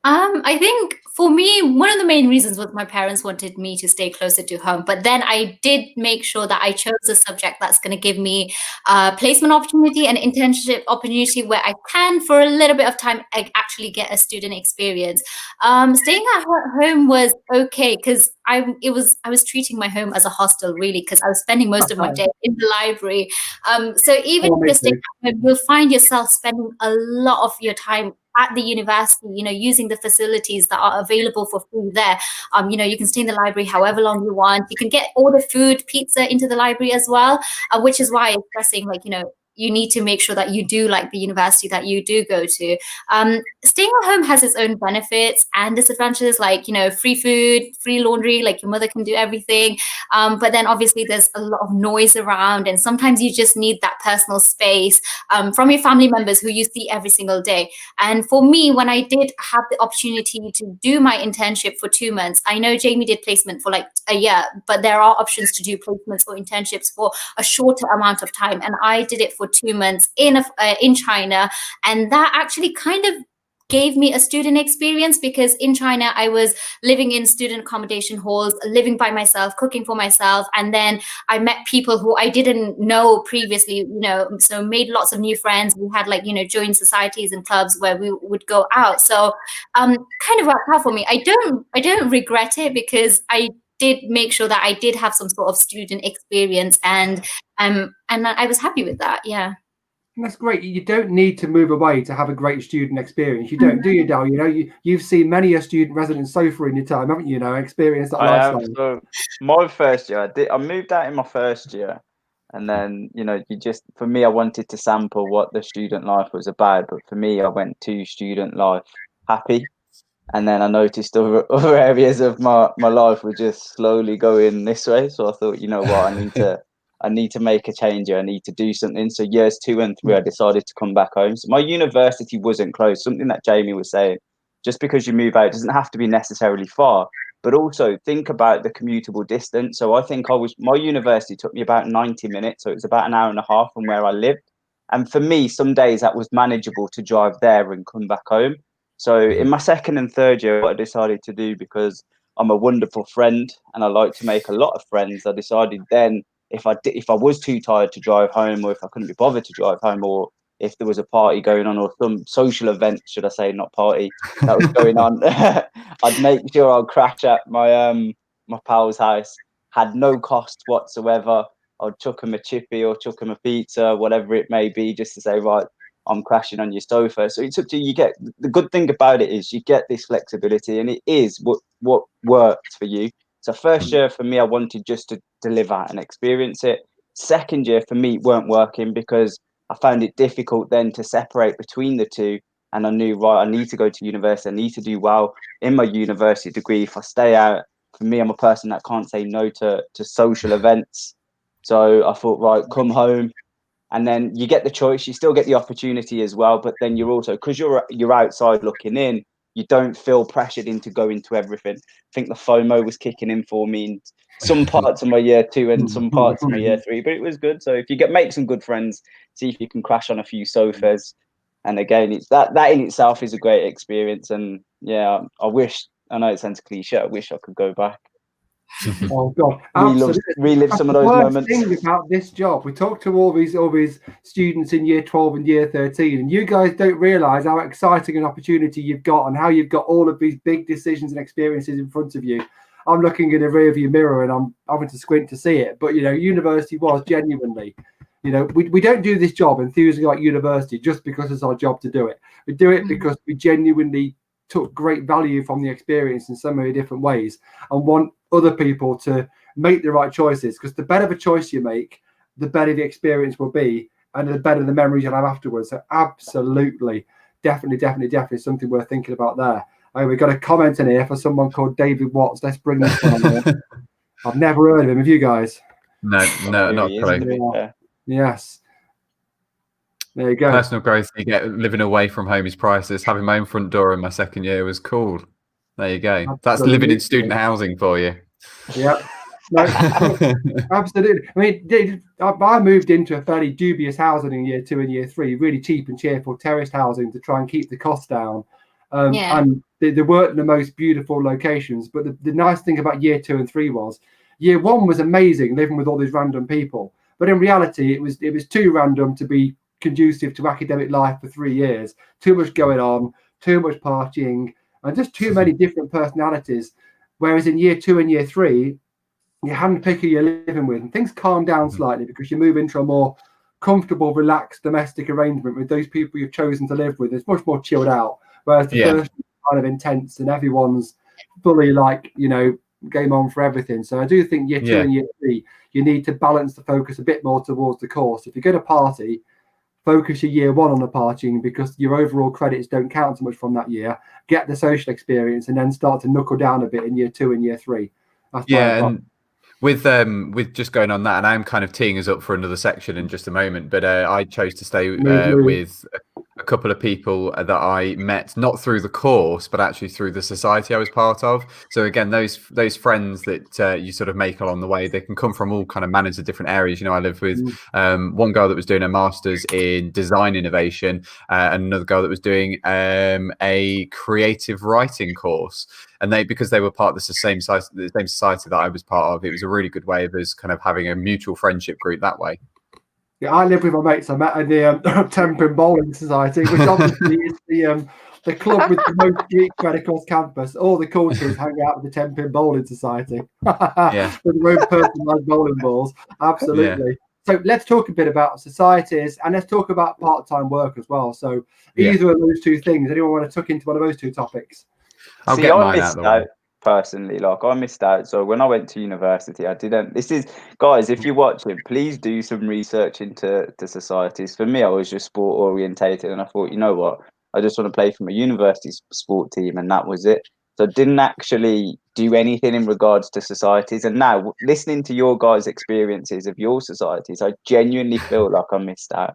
C: I think for me, one of the main reasons was my parents wanted me to stay closer to home. But then I did make sure that I chose a subject that's going to give me placement opportunity and internship opportunity where I can, for a little bit of time, actually get a student experience. Staying at home was okay because I was treating my home as a hostel, really, because I was spending most of my day in the library. So even if you're staying at home, you'll find yourself spending a lot of your time at the university, using the facilities that are available for food there. You can stay in the library however long you want. You can order food, pizza into the library as well, which is why I'm stressing, you need to make sure that you do like the university that you do go to. Staying at home has its own benefits and disadvantages, like, free food, free laundry, like your mother can do everything. But then obviously there's a lot of noise around, and sometimes you just need that personal space from your family members who you see every single day. And for me, when I did have the opportunity to do my internship for 2 months, I know Jamie did placement for like a year, but there are options to do placements or internships for a shorter amount of time. And I did it for 2 months in China, and that actually kind of gave me a student experience, because in China I was living in student accommodation halls, living by myself, cooking for myself, and then I met people who I didn't know previously, so made lots of new friends. We had joined societies and clubs where we would go out. So kind of worked out for me. I don't regret it, because I did make sure that I did have some sort of student experience, and I was happy with that. Yeah.
A: And that's great. You don't need to move away to have a great student experience. You don't, do you, Dal? You've seen many a student resident sofa in your time, haven't you? Experienced that lifestyle.
B: Have. So my first year, I moved out in my first year, and then for me, I wanted to sample what the student life was about. But for me, I went to student life happy. And then I noticed other areas of my life were just slowly going this way. So I thought, what, I need to make a change here. I need to do something. So years 2 and 3, I decided to come back home. So my university wasn't closed. Something that Jamie was saying just because you move out doesn't have to be necessarily far, but also think about the commutable distance. So I think my university took me about 90 minutes. So it's about an hour and a half from where I lived. And for me, some days that was manageable to drive there and come back home. So in my second and third year, what I decided to do, because I'm a wonderful friend and I like to make a lot of friends, I decided then if I was too tired to drive home, or if I couldn't be bothered to drive home, or if there was a party going on or some social event, should I say, not party, that was going on, I'd make sure I'd crash at my my pal's house. Had no cost whatsoever. I'd chuck him a chippy or chuck him a pizza, whatever it may be, just to say, right, I'm crashing on your sofa. So it's up to you. Get the good thing about it is you get this flexibility, and it is what worked for you. So first year for me, I wanted just to live out and experience it. Second year for me, it weren't working because I found it difficult then to separate between the two. And I knew, right, I need to go to university. I need to do well in my university degree. If I stay out, for me, I'm a person that can't say no to social events. So I thought, right, come home. And then you get the choice. You still get the opportunity as well. But then you're also, because you're outside looking in, you don't feel pressured into going to everything. I think the FOMO was kicking in for me in some parts of my year 2 and some parts of my year 3, but it was good. So if you make some good friends, see if you can crash on a few sofas. And again, it's that in itself is a great experience. And yeah, I know it sounds cliche, I wish I could go back.
A: Oh God, absolutely.
B: Relive some of those moments.
A: The thing about this job, we talk to all these students in year 12 and year 13, and you guys don't realise how exciting an opportunity you've got and how you've got all of these big decisions and experiences in front of you. I'm looking in a rearview mirror and I'm having to squint to see it. But university was genuinely, we don't do this job enthusing like university just because it's our job to do it. We do it because we genuinely took great value from the experience in so many different ways and want other people to make the right choices, because the better the choice you make, the better the experience will be and the better the memories you'll have afterwards. So absolutely, definitely something worth thinking about there. We've got a comment in here for someone called David Watts. Let's bring this one on. I've never heard of him. Have you guys?
D: No, not really.
A: Yes. There you go.
D: Personal growth you get living away from home is priceless. Having my own front door in my second year was cool. There you go. Absolutely. That's living in student housing for you.
A: Yeah. No, absolutely. I mean, I moved into a fairly dubious housing in year 2 and year 3, really cheap and cheerful terraced housing to try and keep the costs down. And they weren't the most beautiful locations. But the nice thing about year 2 and 3 was year 1 was amazing, living with all these random people. But in reality, it was too random to be conducive to academic life for 3 years. Too much going on, too much partying, and just too many different personalities. Whereas in year 2 and year 3, you handpick who you're living with, and things calm down slightly because you move into a more comfortable, relaxed domestic arrangement with those people you've chosen to live with. It's much more chilled out. Whereas the first is kind of intense and everyone's fully game on for everything. So I do think year 2 and year 3, you need to balance the focus a bit more towards the course. If you're going to party, focus your year 1 on the partying because your overall credits don't count so much from that year. Get the social experience and then start to knuckle down a bit in year 2 and year 3. That's
D: and with just going on that, and I'm kind of teeing us up for another section in just a moment, but I chose to stay with a couple of people that I met not through the course but actually through the society I was part of. So again, those friends that you sort of make along the way, they can come from all kind of manners of different areas. I lived with one girl that was doing a master's in design innovation and another girl that was doing a creative writing course. And because they were part of the same society that I was part of, it was a really good way of us kind of having a mutual friendship group that way.
A: Yeah, I live with my mates. I met in the Tempin Bowling Society, which obviously is the club with the most street cred across campus. All the cool kids hang out with the Tempin Bowling Society. With their own personalised bowling balls. Absolutely. Yeah. So let's talk a bit about societies and let's talk about part-time work as well. So either of those two things, anyone want to tuck into one of those two topics?
D: I'll get mine out of the way.
B: Personally, I missed out. So when I went to university, I didn't. This is, guys, if you're watching, please do some research into societies. For me, I was just sport orientated, and I thought, you know what, I just want to play for my university sport team, and that was it. So I didn't actually do anything in regards to societies. And now, listening to your guys' experiences of your societies, I genuinely feel like I missed out.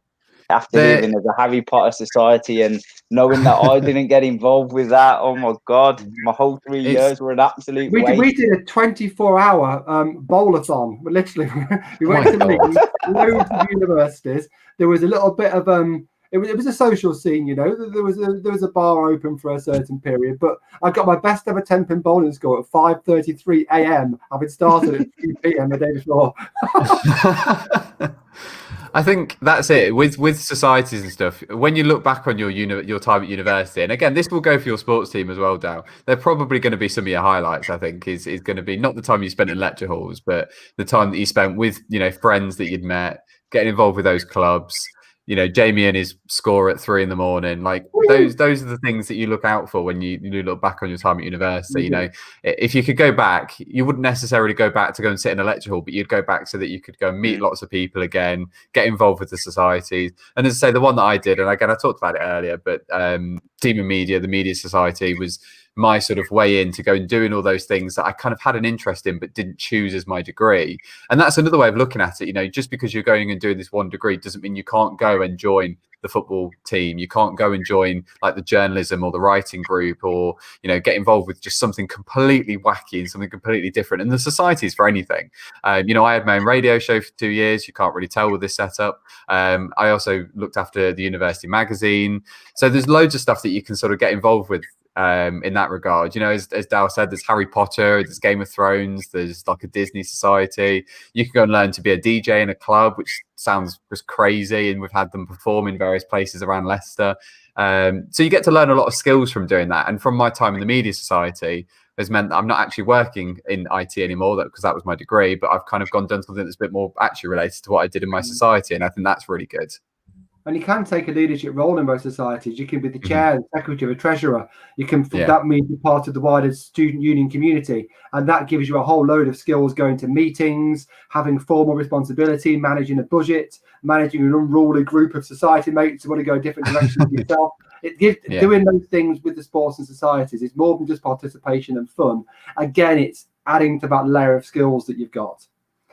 B: after leaving as a Harry Potter society and knowing that I didn't get involved with that. Oh my God, my whole 3 years were an absolute waste.
A: We did a 24-hour bowl-a-thon. Literally, we went to Leeds, loads of universities. There was a little bit of it was a social scene, you know. There was a bar open for a certain period, but I got my best ever 10-pin bowling score at 5:33 a.m. having started at 2 p.m. the day before.
D: I think that's it with societies and stuff. When you look back on your time at university, and again, this will go for your sports team as well, Dal. They're probably going to be some of your highlights. I think is going to be not the time you spent in lecture halls, but the time that you spent with friends that you'd met, getting involved with those clubs. Jamie and his score at 3 a.m. Like those are the things that you look out for when you look back on your time at university. If you could go back, you wouldn't necessarily go back to go and sit in a lecture hall, but you'd go back so that you could go and meet lots of people again, get involved with the societies. And as I say, the one that I did, and again, I talked about it earlier, but Team and Media, the Media Society was my sort of way in to go and doing all those things that I kind of had an interest in but didn't choose as my degree. And that's another way of looking at it. Just because you're going and doing this one degree doesn't mean you can't go and join the football team. You can't go and join like the journalism or the writing group, or get involved with just something completely wacky and something completely different. And the societies for anything. I had my own radio show for 2 years. You can't really tell with this setup. I also looked after the university magazine. So there's loads of stuff that you can sort of get involved with in that regard. As Dal said, there's Harry Potter, there's Game of Thrones, there's like a Disney society. You can go and learn to be a DJ in a club, which sounds just crazy, and we've had them perform in various places around Leicester. So you get to learn a lot of skills from doing that. And from my time in the Media Society has meant that I'm not actually working in IT anymore, because that was my degree, but I've kind of done something that's a bit more actually related to what I did in my society, and I think that's really good.
A: And you can take a leadership role in most societies. You can be the chair, the secretary, the treasurer. You can, that means be part of the wider student union community. And that gives you a whole load of skills going to meetings, having formal responsibility, managing a budget, managing an unruly group of society mates who want to go a different direction with yourself. It gives doing those things with the sports and societies. It's more than just participation and fun. Again, it's adding to that layer of skills that you've got.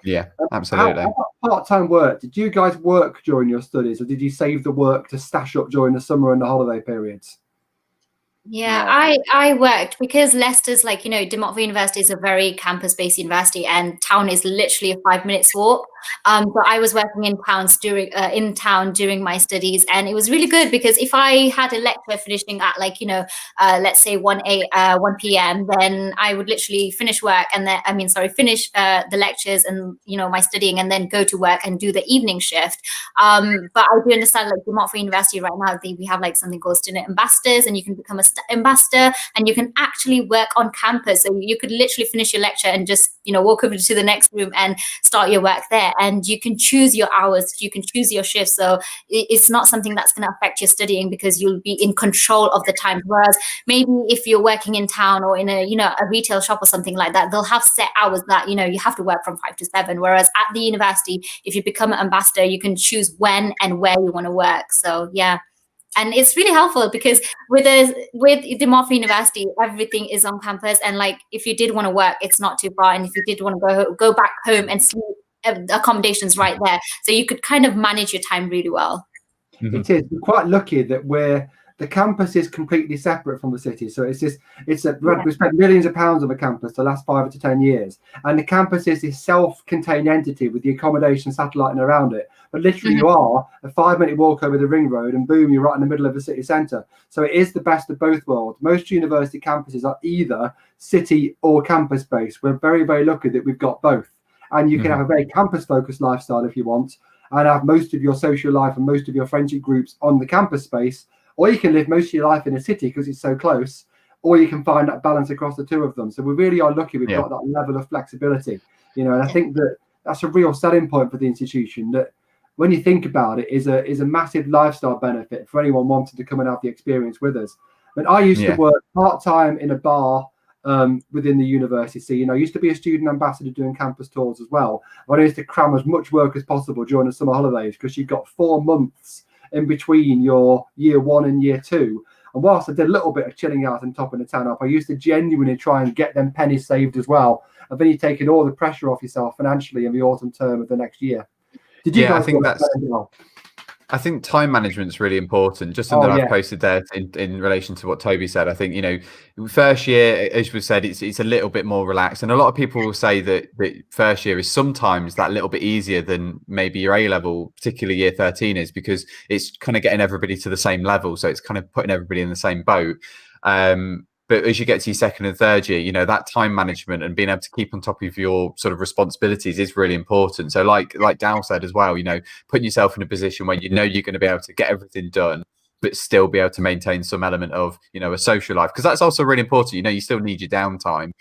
D: Yeah, absolutely.
A: How part-time work? Did you guys work during your studies, or did you save the work to stash up during the summer and the holiday periods?
C: Yeah, I worked because Leicester's De Montfort University is a very campus-based university, and town is literally a 5 minutes walk. So I was working in town during my studies, and it was really good because if I had a lecture finishing at let's say 1 p.m, then I would literally finish work and then finish the lectures and my studying, and then go to work and do the evening shift. But I do understand De Montfort University right now, we have something called student ambassadors, and you can become a ambassador and you can actually work on campus. So you could literally finish your lecture and just walk over to the next room and start your work there. And you can choose your hours, you can choose your shifts. So it's not something that's going to affect your studying, because you'll be in control of the time. Whereas maybe if you're working in town or in a retail shop or something like that, they'll have set hours that you have to work from 5 to 7. Whereas at the university, if you become an ambassador, you can choose when and where you want to work. So yeah. And it's really helpful because with De Montfort University, everything is on campus. And if you did want to work, it's not too far. And if you did want to go back home and sleep, accommodations right there. So you could kind of manage your time really well.
A: Mm-hmm. It is. We're quite lucky that the campus is completely separate from the city. So we spent millions of pounds on the campus the last 5 to 10 years. And the campus is this self-contained entity with the accommodation satelliting around it. But literally you are a 5-minute walk over the ring road and boom, you're right in the middle of the city centre. So it is the best of both worlds. Most university campuses are either city or campus based. We're very, very lucky that we've got both. And you can have a very campus-focused lifestyle if you want, and have most of your social life and most of your friendship groups on the campus space, or you can live most of your life in a city because it's so close, or you can find that balance across the two of them. So we really are lucky we've got that level of flexibility, and I think that's a real selling point for the institution, that when you think about it, is a massive lifestyle benefit for anyone wanting to come and have the experience with us. But I used to work part-time in a bar within the university. I used to be a student ambassador doing campus tours as well. I used to cram as much work as possible during the summer holidays, because you've got 4 months in between your year 1 and year 2. And whilst I did a little bit of chilling out and topping the town up, I used to genuinely try and get them pennies saved as well. And then you're taking all the pressure off yourself financially in the autumn term of the next year. Did you guys
D: I think that's... I think time management is really important. Just something I've
A: yeah.
D: posted there in relation to what Toby said. I think, first year, as we said, it's a little bit more relaxed. And a lot of people will say that first year is sometimes that little bit easier than maybe your A level, particularly year 13 is, because it's kind of getting everybody to the same level. So it's kind of putting everybody in the same boat. But as you get to your second and third year, that time management and being able to keep on top of your sort of responsibilities is really important. So like Dal said as well, putting yourself in a position where you're going to be able to get everything done, but still be able to maintain some element of, a social life, because that's also really important. You still need your downtime.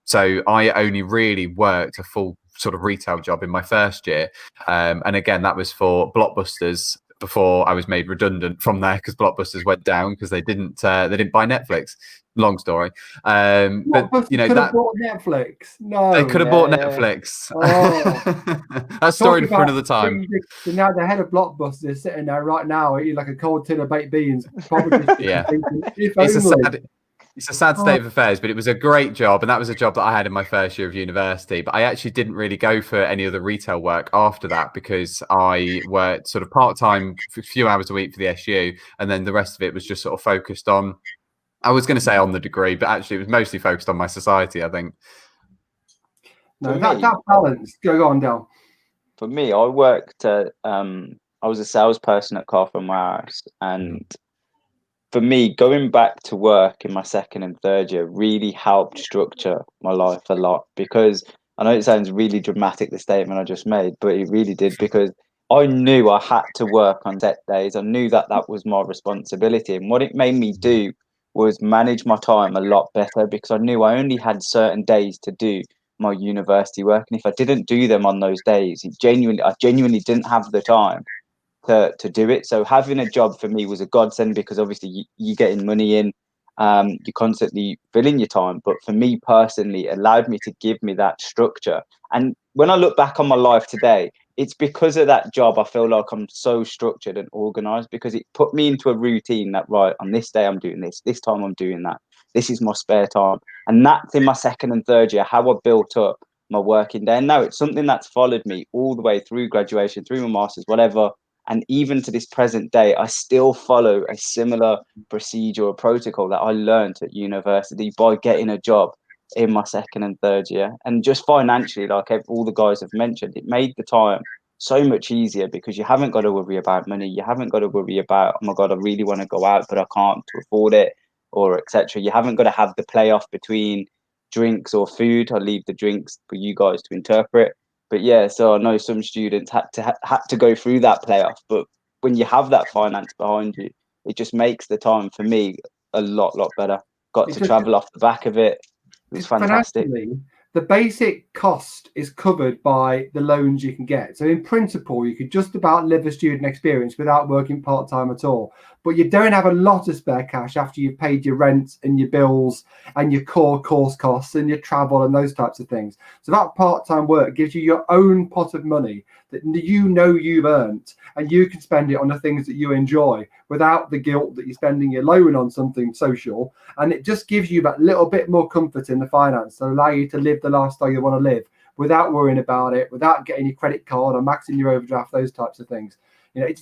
D: So I only really worked a full sort of retail job in my first year. And again, that was for Blockbusters, before I was made redundant from there because Blockbusters went down because they didn't buy Netflix. Long story. But
A: could have bought Netflix. No,
D: they could have bought Netflix.
A: Oh.
D: That's story for another time.
A: So now the head of Blockbuster is sitting there right now eating like a cold tin of baked beans. Probably thinking,
D: It's a sad state of affairs, but it was a great job. And that was a job that I had in my first year of university. But I actually didn't really go for any other retail work after that because I worked sort of part-time, a few hours a week for the SU. And then the rest of it was just sort of focused on, I was going to say on the degree, but actually it was mostly focused on my society, I think.
A: No, that balance. Go on, Del.
B: For me, I worked at, I was a salesperson at Carphone Warehouse, and for me, going back to work in my second and third year really helped structure my life a lot, because I know it sounds really dramatic, the statement I just made, but it really did, because I knew I had to work on set days. I knew that was my responsibility. And what it made me do was manage my time a lot better, because I knew I only had certain days to do my university work. And if I didn't do them on those days, I genuinely didn't have the time to do it. So having a job for me was a godsend, because obviously you're getting money in, you're constantly filling your time. But for me personally, it allowed me to give me that structure. And when I look back on my life today, it's because of that job I feel like I'm so structured and organized, because it put me into a routine that, right, on this day I'm doing this time I'm doing that, this is my spare time. And that's in my second and third year how I built up my working day. And now it's something that's followed me all the way through graduation, through my master's, whatever. And even to this present day, I still follow a similar procedure or protocol that I learned at university by getting a job in my second and third year. And just financially, like all the guys have mentioned, it made the time so much easier, because you haven't got to worry about money. You haven't got to worry about, oh my God, I really want to go out, but I can't to afford it, or etc. You haven't got to have the playoff between drinks or food. I leave the drinks for you guys to interpret. But yeah, so I know some students had to go through that playoff, but when you have that finance behind you, it just makes the time for me a lot better. Got to travel off the back of it. It was fantastic.
A: The basic cost is covered by the loans you can get. So in principle, you could just about live a student experience without working part-time at all. But you don't have a lot of spare cash after you've paid your rent and your bills and your core course costs and your travel and those types of things. So that part-time work gives you your own pot of money that you've earned, and you can spend it on the things that you enjoy without the guilt that you're spending your loan on something social. And it just gives you that little bit more comfort in the finance to allow you to live the lifestyle you want to live without worrying about it, without getting your credit card or maxing your overdraft, those types of things. I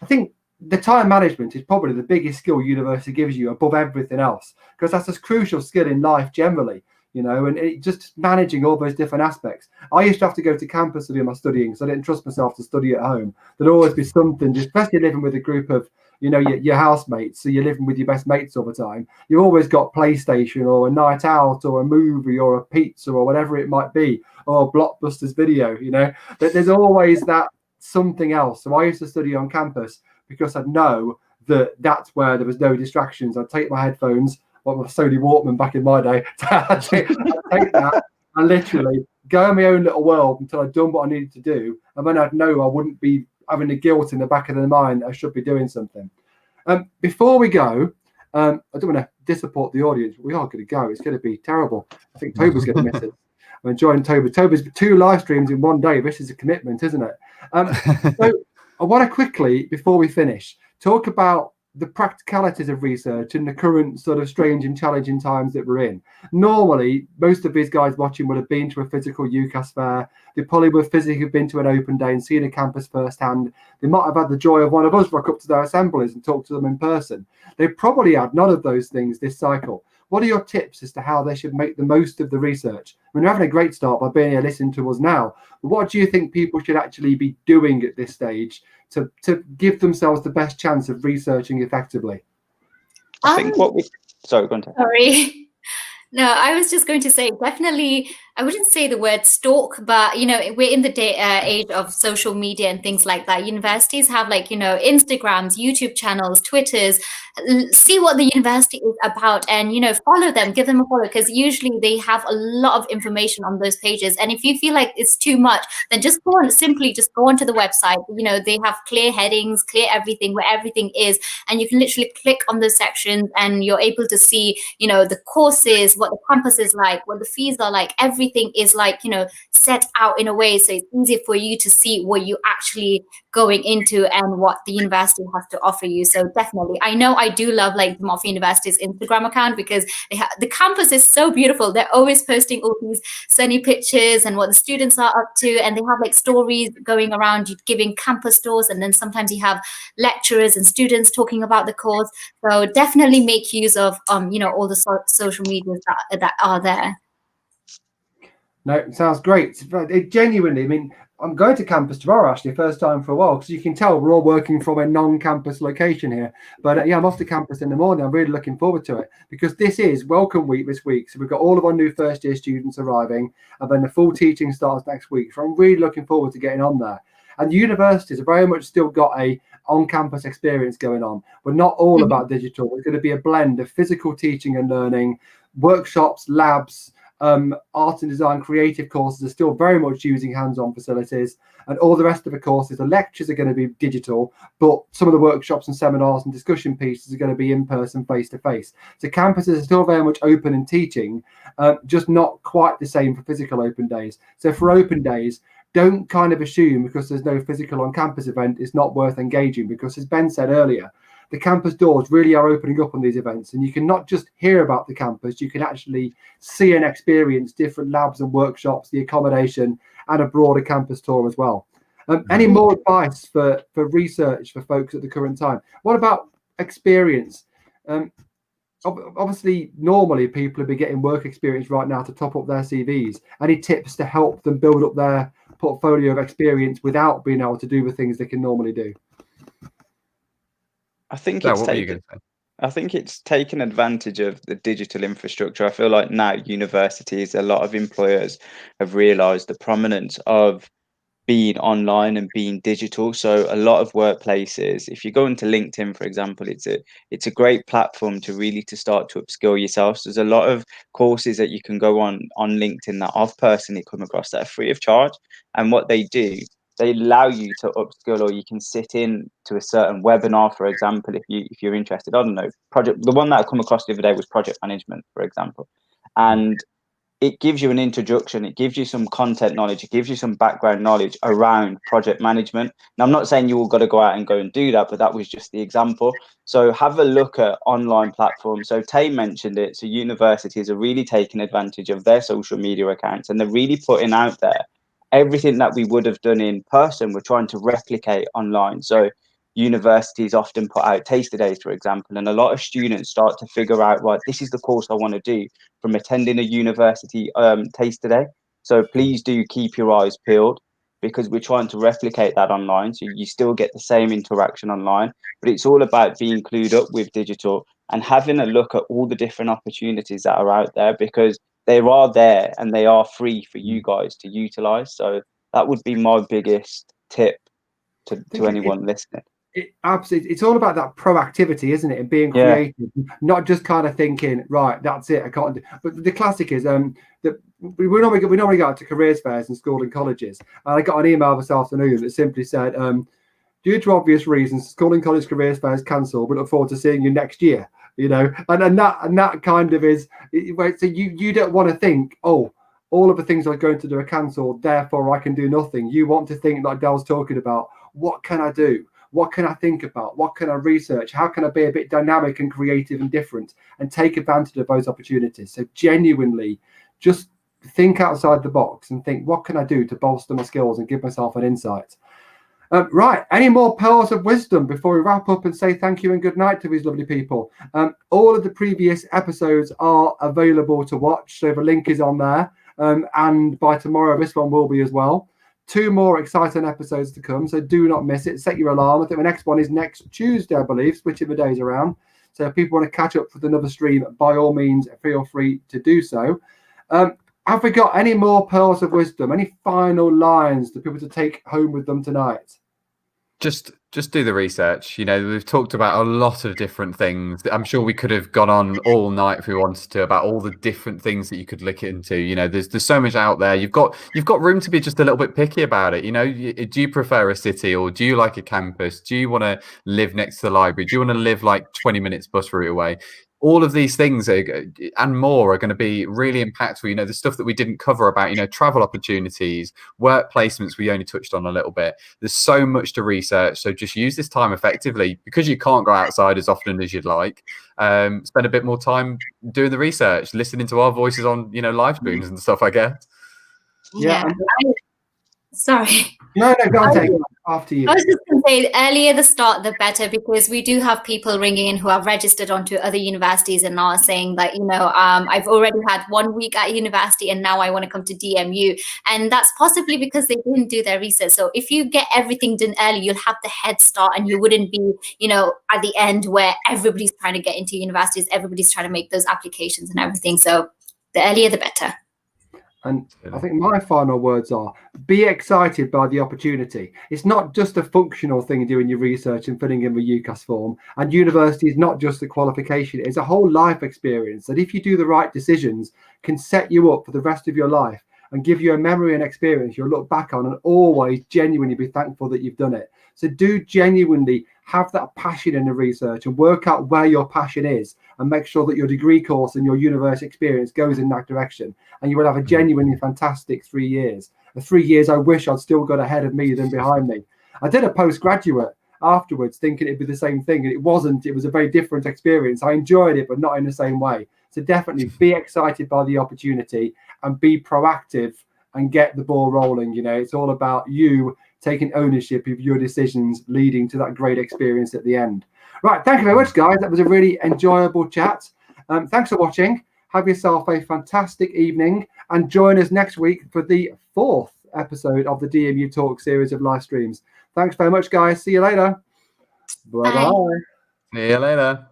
A: think the time management is probably the biggest skill university gives you above everything else, because that's a crucial skill in life generally. And it just managing all those different aspects. I used to have to go to campus to do my studying, so I didn't trust myself to study at home. There'd always be something, especially living with a group of, your housemates, so you're living with your best mates all the time. You've always got PlayStation or a night out or a movie or a pizza or whatever it might be, or Blockbusters video, There's always that something else. So I used to study on campus because I'd know that that's where there was no distractions. I'd take my headphones, like my Sony Walkman back in my day, I'd take that and literally go in my own little world until I'd done what I needed to do. And then I'd know I wouldn't be having the guilt in the back of the mind that I should be doing something. Before we go, I don't want to disappoint the audience, but we are going to go. It's going to be terrible. I think Toby's going to miss it. I'm enjoying Toby. Toby's 2 live streams in one day. This is a commitment, isn't it? So I want to quickly, before we finish, talk about the practicalities of research in the current sort of strange and challenging times that we're in. Normally, most of these guys watching would have been to a physical UCAS fair. They probably would have physically been to an open day and seen a campus firsthand. They might have had the joy of one of us rock up to their assemblies and talk to them in person. They probably had none of those things this cycle. What are your tips as to how they should make the most of the research? I mean, you're having a great start by being here listening to us now. But what do you think people should actually be doing at this stage to give themselves the best chance of researching effectively?
B: I think what we... Sorry, go on.
C: Sorry. No, I was just going to say, definitely, I wouldn't say the word stalk, but, you know, we're in the age of social media and things like that. Universities have, like, you know, Instagrams, YouTube channels, Twitters. See what the university is about and, you know, follow them, give them a follow, because usually they have a lot of information on those pages. And if you feel like it's too much, then just go on, simply just go onto the website. You know, they have clear headings, clear everything, where everything is, and you can literally click on those sections and you're able to see, you know, the courses, what the campus is like, what the fees are like. Everything is, like, you know, set out in a way so it's easy for you to see what you actually going into and what the university has to offer you. So definitely, I know I do love, like, the Montfort University's Instagram account, because the campus is so beautiful. They're always posting all these sunny pictures and what the students are up to, and they have, like, stories going around, giving campus tours, and then sometimes you have lecturers and students talking about the course. So definitely make use of you know, all the social medias that are there.
A: No, it sounds great. It genuinely, I mean, I'm going to campus tomorrow, actually, first time for a while, because you can tell we're all working from a non-campus location here. But yeah, I'm off to campus in the morning. I'm really looking forward to it, because this is welcome week this week. So we've got all of our new first year students arriving, and then the full teaching starts next week. So I'm really looking forward to getting on there. And the universities have very much still got a on-campus experience going on. We're not all about digital. It's going to be a blend of physical teaching and learning, workshops, labs, art and design, creative courses are still very much using hands-on facilities, and all the rest of the courses, the lectures are going to be digital, but some of the workshops and seminars and discussion pieces are going to be in person, face-to-face. So campuses are still very much open and teaching, just not quite the same for physical open days. So for open days, don't kind of assume because there's no physical on-campus event it's not worth engaging, because as Ben said earlier, the campus doors really are opening up on these events, and you can not just hear about the campus, you can actually see and experience different labs and workshops, the accommodation, and a broader campus tour as well. Any more advice for research for folks at the current time? What about experience? Obviously, normally people will be getting work experience right now to top up their CVs. Any tips to help them build up their portfolio of experience without being able to do the things they can normally do?
B: I think it's taken advantage of the digital infrastructure. I feel like now universities, a lot of employers have realised the prominence of being online and being digital. So a lot of workplaces, if you go into LinkedIn, for example, it's a great platform to really to start to upskill yourself. So there's a lot of courses that you can go on LinkedIn that I've personally come across that are free of charge. And what they do, they allow you to upskill, or you can sit in to a certain webinar, for example, if you're interested. I don't know, the one that I come across the other day was project management, for example. And it gives you an introduction, it gives you some content knowledge, it gives you some background knowledge around project management. Now, I'm not saying you all got to go out and go and do that, but that was just the example. So have a look at online platforms. So Tay mentioned it. So universities are really taking advantage of their social media accounts, and they're really putting out there everything that we would have done in person. We're trying to replicate online. So universities often put out taster days, for example, and a lot of students start to figure out, right, this is the course I want to do from attending a university taster day. So please do keep your eyes peeled, because we're trying to replicate that online. So you still get the same interaction online, but it's all about being clued up with digital and having a look at all the different opportunities that are out there, because they are there and they are free for you guys to utilize. So that would be my biggest tip to anyone listening.
A: Absolutely, it's all about that proactivity, isn't it, and being creative, not just kind of thinking, right, that's it, I can't do. But the classic is that we normally go out to careers fairs in school and colleges, and I got an email this afternoon that simply said, due to obvious reasons, school and college careers fairs cancelled. We look forward to seeing you next year. You know, and that kind of is. So you don't want to think, oh, all of the things I'm going to do are cancelled, therefore I can do nothing. You want to think, like Dell's talking about, what can I do? What can I think about? What can I research? How can I be a bit dynamic and creative and different and take advantage of those opportunities? So genuinely just think outside the box and think, what can I do to bolster my skills and give myself an insight? Right, any more pearls of wisdom before we wrap up and say thank you and good night to these lovely people? All of the previous episodes are available to watch, so the link is on there. And by tomorrow, this one will be as well. 2 more exciting episodes to come, so do not miss it. Set your alarm. I think the next one is next Tuesday, I believe, switching the days around. So if people want to catch up with another stream, by all means, feel free to do so. Have we got any more pearls of wisdom? Any final lines for people to take home with them tonight?
D: Just do the research. We've talked about a lot of different things. I'm sure we could have gone on all night if we wanted to about all the different things that you could look into. There's so much out there. You've got room to be just a little bit picky about it. Do you prefer a city or do you like a campus? Do you want to live next to the library? Do you want to live like 20 minutes bus route away? All of these things and more are going to be really impactful. The stuff that we didn't cover about, travel opportunities, work placements, we only touched on a little bit. There's so much to research. So just use this time effectively because you can't go outside as often as you'd like. Spend a bit more time doing the research, listening to our voices on, live streams and stuff, I guess.
C: Yeah. Sorry.
A: No, go on, take it after you.
C: I was just going to say, the earlier the start, the better, because we do have people ringing in who have registered onto other universities and are saying that, I've already had 1 week at university and now I want to come to DMU. And that's possibly because they didn't do their research. So if you get everything done early, you'll have the head start and you wouldn't be, at the end where everybody's trying to get into universities, everybody's trying to make those applications and everything. So the earlier, the better.
A: And I think my final words are, be excited by the opportunity. It's not just a functional thing doing your research and filling in the UCAS form. And university is not just a qualification. It's a whole life experience that if you do the right decisions, can set you up for the rest of your life and give you a memory and experience you'll look back on and always genuinely be thankful that you've done it. So do genuinely have that passion in the research and work out where your passion is and make sure that your degree course and your university experience goes in that direction. And you will have a genuinely fantastic 3 years. The 3 years I wish I'd still got ahead of me than behind me. I did a postgraduate afterwards thinking it'd be the same thing, and it wasn't. It was a very different experience. I enjoyed it, but not in the same way. So definitely be excited by the opportunity and be proactive and get the ball rolling. It's all about you taking ownership of your decisions leading to that great experience at the end. Right, thank you very much, guys. That was a really enjoyable chat. Thanks for watching. Have yourself a fantastic evening and join us next week for the 4th episode of the DMU Talk series of live streams. Thanks very much, guys. See you later. Bye-bye.
D: See you later.